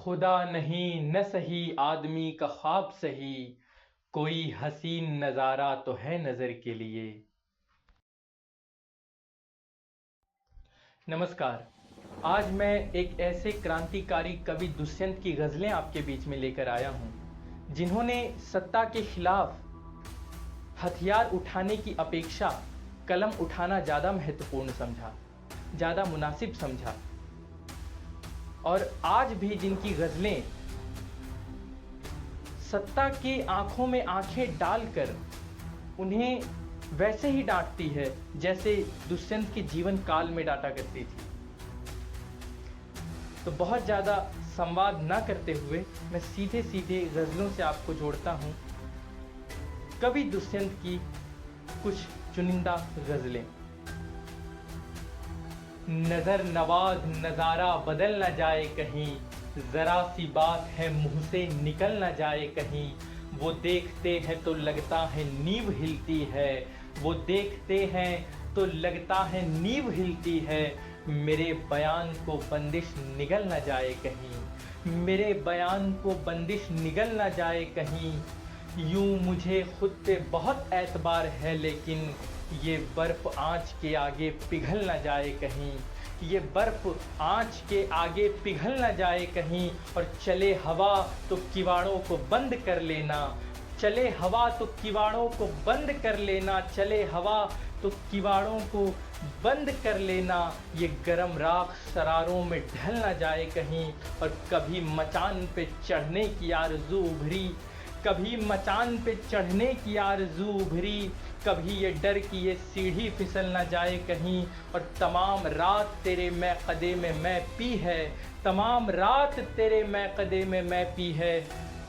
खुदा नहीं न सही आदमी का ख्वाब सही, कोई हसीन नजारा तो है नजर के लिए। नमस्कार। आज मैं एक ऐसे क्रांतिकारी कवि दुष्यंत की गजलें आपके बीच में लेकर आया हूं, जिन्होंने सत्ता के खिलाफ हथियार उठाने की अपेक्षा कलम उठाना ज्यादा महत्वपूर्ण समझा, ज्यादा मुनासिब समझा। और आज भी जिनकी गजलें सत्ता के आंखों में आंखें डालकर उन्हें वैसे ही डांटती है जैसे दुष्यंत के जीवन काल में डांटा करती थी। तो बहुत ज्यादा संवाद ना करते हुए मैं सीधे सीधे गजलों से आपको जोड़ता हूं। कवि दुष्यंत की कुछ चुनिंदा गजलें। नजर नवाज नजारा बदल न जाए कहीं, जरा सी बात है मुंह से निकल न जाए कहीं। वो देखते हैं तो लगता है नींव हिलती है, वो देखते हैं तो लगता है नींव हिलती है। मेरे बयान को बंदिश निगल न जाए कहीं, मेरे बयान को बंदिश निगल न जाए कहीं। यूं मुझे खुद पे बहुत एतबार है, लेकिन ये बर्फ आँच के आगे पिघल न जाए कहीं, ये बर्फ आँच के आगे पिघल न जाए कहीं। और चले हवा तो किवाड़ों को बंद कर लेना, चले हवा तो किवाड़ों को बंद कर लेना, चले हवा तो किवाड़ों को बंद कर लेना। ये गरम राख शरारों में ढल न जाए कहीं। और कभी मचान पे चढ़ने की आरज़ू उभरी, कभी मचान पे चढ़ने की आरज़ू उभरी, कभी ये डर कि ये सीढ़ी फिसल न जाए कहीं। और तमाम रात तेरे मैं कदे में मैं पी है, तमाम रात तेरे मैं कदे में मैं पी है।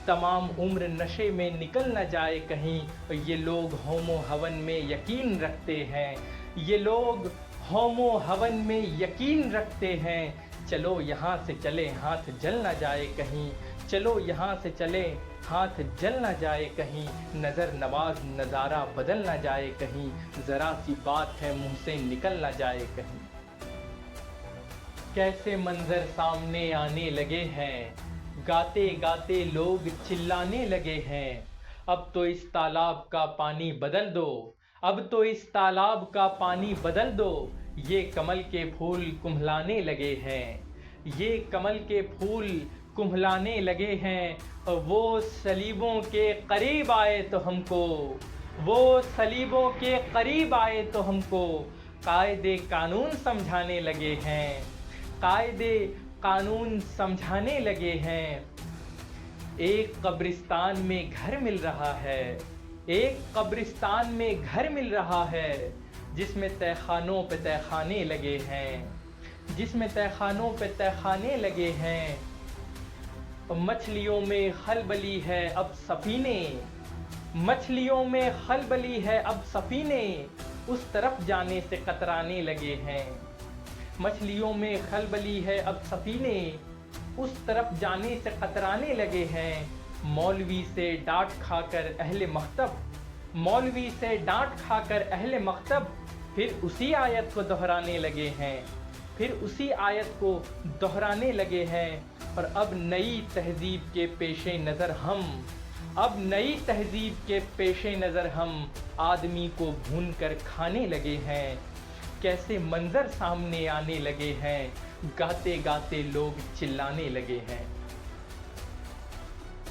तमाम उम्र नशे में निकल न जाए कहीं। और ये लोग होमो हवन में यकीन रखते हैं, ये लोग होमो हवन में यकीन रखते हैं। चलो यहाँ से चले हाथ जल न जाए कहीं, चलो यहाँ से चले हाथ जल न जाए कहीं। नजर नवाज नज़ारा बदल न जाए कहीं, जरा सी बात है मुंह से निकल न जाए कहीं। कैसे मंजर सामने आने लगे हैं, गाते गाते लोग चिल्लाने लगे हैं। अब तो इस तालाब का पानी बदल दो, अब तो इस तालाब का पानी बदल दो। ये कमल के फूल कुम्हलाने लगे हैं, ये कमल के फूल कुम्हलाने लगे हैं। और वो सलीबों के करीब आए तो हमको, वो सलीबों के करीब आए तो हमको कायदे कानून समझाने लगे हैं, कायदे कानून समझाने लगे हैं। एक कब्रिस्तान में घर मिल रहा है, एक कब्रिस्तान में घर मिल रहा है, जिसमें तहखानों पे तहखाने लगे हैं, जिसमें तहखानों पे तहखाने लगे हैं। मछलियों में खलबली है अब सफीने, मछलियों में खलबली है अब सफीने, उस तरफ जाने से कतराने लगे हैं। मछलियों में खलबली है अब सफीने, उस तरफ जाने से कतराने लगे हैं। मौलवी से डांट खाकर अहले मकतब, मौलवी से डांट खाकर अहले मकतब फिर उसी आयत को दोहराने लगे हैं, फिर उसी आयत को दोहराने लगे हैं। और अब नई तहजीब के पेशे नज़र हम, अब नई तहजीब के पेशे नज़र हम आदमी को भून कर खाने लगे हैं। कैसे मंजर सामने आने लगे हैं, गाते गाते लोग चिल्लाने लगे हैं।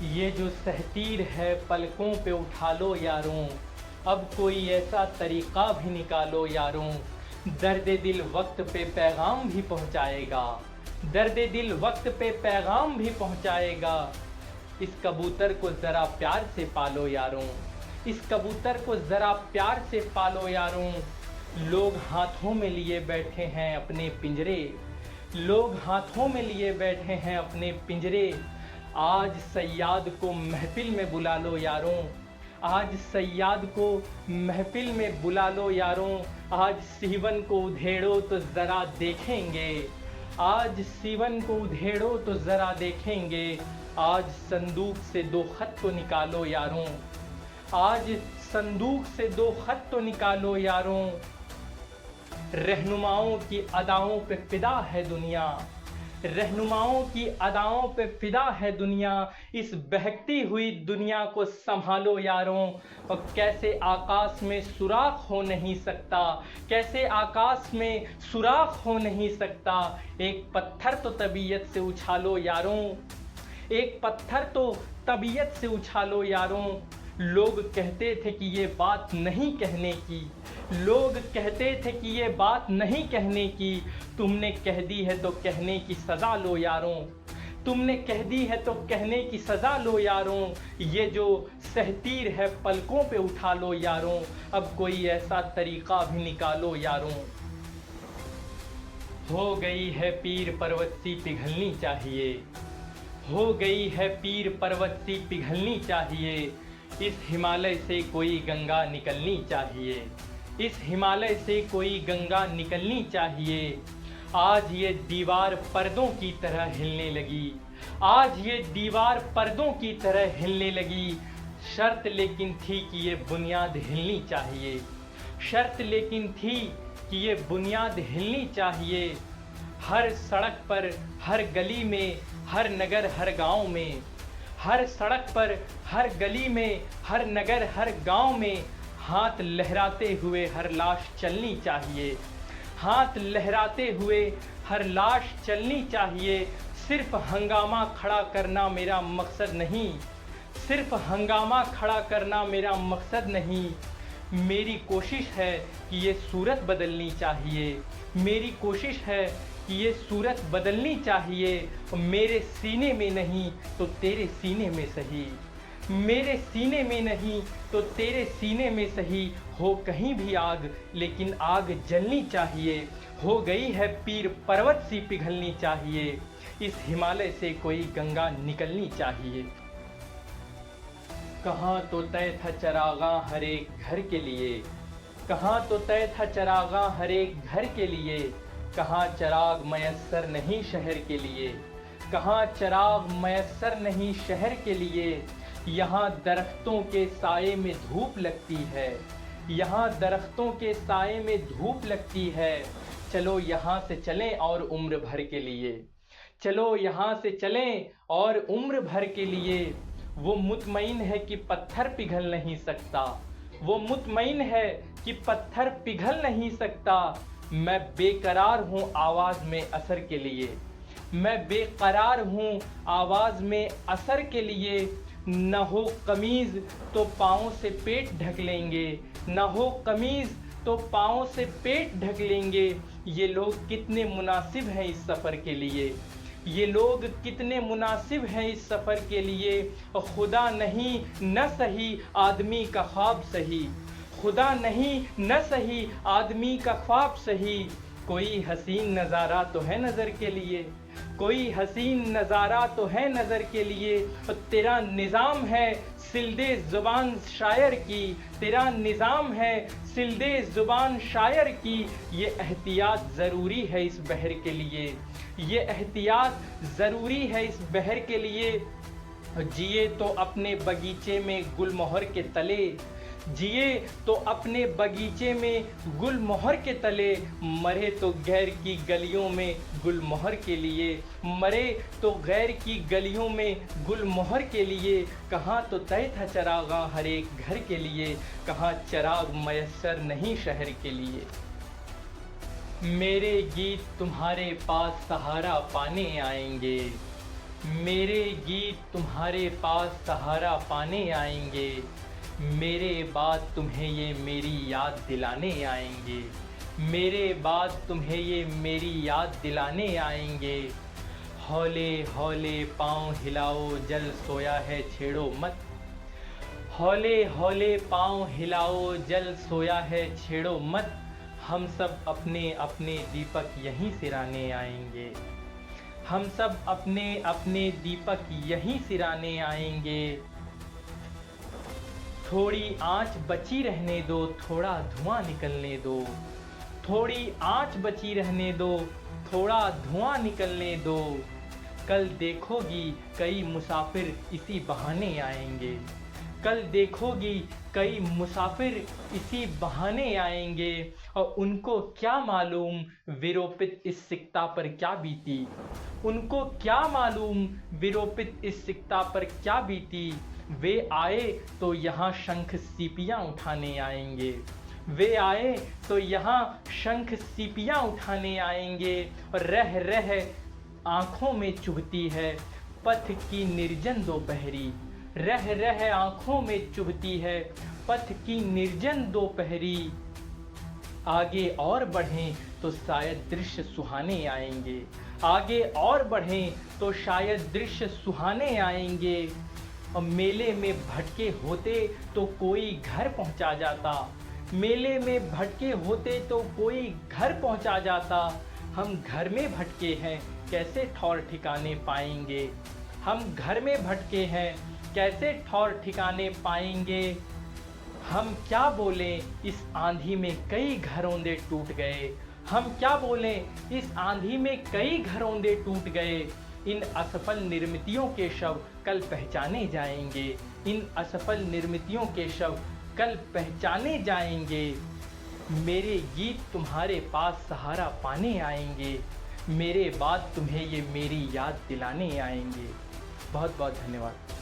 ये जो सहतीर है पलकों पे उठा लो यारों, अब कोई ऐसा तरीक़ा भी निकालो यारों। दर्द दिल वक्त पे पैगाम भी पहुंचाएगा, दर्द दिल वक्त पे पैगाम भी पहुंचाएगा। इस कबूतर को ज़रा प्यार से पालो यारों, इस कबूतर को ज़रा प्यार से पालो यारों। लोग हाथों में लिए बैठे हैं अपने पिंजरे, लोग हाथों में लिए बैठे हैं अपने पिंजरे। आज सयाद को महफिल में बुला लो यारों, आज सयाद को महफिल में बुला लो यारों। आज सीवन को उधेड़ो तो ज़रा देखेंगे, आज सीवन को उधेड़ो तो ज़रा देखेंगे। आज संदूक से दो खत तो निकालो यारों, आज संदूक से दो खत तो निकालो यारों। रहनुमाओं की अदाओं पे फिदा है दुनिया, रहनुमाओं की अदाओं पे फिदा है दुनिया। इस बहकती हुई दुनिया को संभालो यारों। और कैसे आकाश में सुराख हो नहीं सकता, कैसे आकाश में सुराख हो नहीं सकता। एक पत्थर तो तबीयत से उछालो यारों, एक पत्थर तो तबीयत से उछालो यारों। लोग कहते थे कि ये बात नहीं कहने की, लोग कहते थे कि ये बात नहीं कहने की। तुमने कह दी है तो कहने की सज़ा लो यारों, तुमने कह दी है तो कहने की सज़ा लो यारों। ये जो सहतीर है पलकों पे उठा लो यारों। अब कोई ऐसा तरीक़ा भी निकालो यारों। हो गई है पीर पर्वत सी पिघलनी चाहिए, हो गई है पीर पर्वत सी पिघलनी चाहिए। इस हिमालय से कोई गंगा निकलनी चाहिए, इस हिमालय से कोई गंगा निकलनी चाहिए। आज ये दीवार पर्दों की तरह हिलने लगी, आज ये दीवार पर्दों की तरह हिलने लगी। शर्त लेकिन थी कि ये बुनियाद हिलनी चाहिए, शर्त लेकिन थी कि ये बुनियाद हिलनी चाहिए। हर सड़क पर, हर गली में, हर नगर, हर गांव में, हर सड़क पर, हर गली में, हर नगर, हर गांव में हाथ लहराते हुए हर लाश चलनी चाहिए, हाथ लहराते हुए हर लाश चलनी चाहिए। सिर्फ हंगामा खड़ा करना मेरा मकसद नहीं, सिर्फ हंगामा खड़ा करना मेरा मकसद नहीं। मेरी कोशिश है कि ये सूरत बदलनी चाहिए, मेरी कोशिश है कि ये सूरत बदलनी चाहिए। मेरे सीने में नहीं तो तेरे सीने में सही, मेरे सीने में नहीं तो तेरे सीने में सही। हो कहीं भी आग लेकिन आग जलनी चाहिए। हो गई है पीर पर्वत सी पिघलनी चाहिए। इस हिमालय से कोई गंगा निकलनी चाहिए। कहाँ तो तय था चरागां हर एक घर के लिए, कहाँ तो तय था चरागां हर एक घर के लिए। कहाँ चराग मयस्सर नहीं शहर के लिए, कहाँ चराग मयस्सर नहीं शहर के लिए। यहाँ दरख्तों के साए में धूप लगती है, यहाँ दरख्तों के साए में धूप लगती है। चलो यहाँ से चलें और उम्र भर के लिए, चलो यहाँ से चलें और उम्र भर के लिए। वो मुतमईन है कि पत्थर पिघल नहीं सकता, वो मुतमईन है कि पत्थर पिघल नहीं सकता। मैं बेकरार हूँ आवाज़ में असर के लिए, मैं बेकरार हूँ आवाज़ में असर के लिए। न हो कमीज़ तो पाँव से पेट ढक लेंगे, न हो कमीज़ तो पाँव से पेट ढक लेंगे। ये लोग कितने मुनासिब हैं इस सफ़र के लिए, ये लोग कितने मुनासिब हैं इस सफ़र के लिए। खुदा नहीं न सही आदमी का ख्वाब सही, खुदा नहीं न सही आदमी का ख्वाब सही। कोई हसीन नज़ारा तो है नज़र के लिए, कोई हसीन नज़ारा तो है नज़र के लिए। तेरा निज़ाम है सिलदे ज़ुबान शायर की, तेरा निज़ाम है सिलदे ज़ुबान शायर की। ये एहतियात ज़रूरी है इस बहर के लिए, ये एहतियात ज़रूरी है इस बहर के लिए। जिए तो अपने बगीचे में गुलमोहर के तले, जिए तो अपने बगीचे में गुलमोहर के तले। मरे तो गैर की गलियों में गुलमोहर के लिए, मरे तो गैर की गलियों में गुलमोहर के लिए। कहाँ तो तय था चरागां हर एक घर के लिए, कहाँ चराग मयस्सर नहीं शहर के लिए। मेरे गीत तुम्हारे पास सहारा पाने आएंगे, मेरे गीत तुम्हारे पास सहारा पाने आएंगे। मेरे बाद तुम्हें ये मेरी याद दिलाने आएंगे, मेरे बाद तुम्हें ये मेरी याद दिलाने आएंगे। हौले हौले पाँव हिलाओ जल सोया है छेड़ो मत, हौले हौले पाँव हिलाओ जल सोया है छेड़ो मत। हम सब अपने अपने दीपक यहीं सिराने आएंगे, हम सब अपने अपने दीपक यहीं सिराने आएंगे। थोड़ी आँच बची रहने दो, थोड़ा धुआं निकलने दो, थोड़ी आँच बची रहने दो, थोड़ा धुआं निकलने दो। कल देखोगी कई मुसाफिर इसी बहाने आएंगे, कल देखोगी कई मुसाफिर इसी बहाने आएंगे, और उनको क्या मालूम विरोपित इस सिकता पर क्या बीती। उनको क्या मालूम विरोपित इस सिकता पर क्या बीती। वे आए तो यहाँ शंख सीपियाँ उठाने आएंगे। वे आए तो यहाँ शंख सीपियाँ उठाने आएंगे, और रह रह आंखों में चुभती है पथ की निर्जन दोपहरी। रह रह आंखों में चुभती है पथ की निर्जन दोपहरी। आगे और बढ़ें तो शायद दृश्य सुहाने आएंगे। आगे और बढ़ें तो शायद दृश्य सुहाने आएंगे। और मेले में भटके होते तो कोई घर पहुंचा जाता। मेले में भटके होते तो कोई घर पहुंचा जाता। हम घर में भटके हैं कैसे ठौर ठिकाने पाएंगे। हम घर में भटके हैं कैसे ठौर ठिकाने पाएंगे। हम क्या बोलें इस आंधी में कई घरौंदे टूट गए। हम क्या बोलें इस आंधी में कई घरौंदे टूट गए। इन असफल निर्मितियों के शव कल पहचाने जाएंगे। इन असफल निर्मितियों के शव कल पहचाने जाएंगे। मेरे गीत तुम्हारे पास सहारा पाने आएंगे। मेरे बाद तुम्हें ये मेरी याद दिलाने आएंगे। बहुत बहुत धन्यवाद।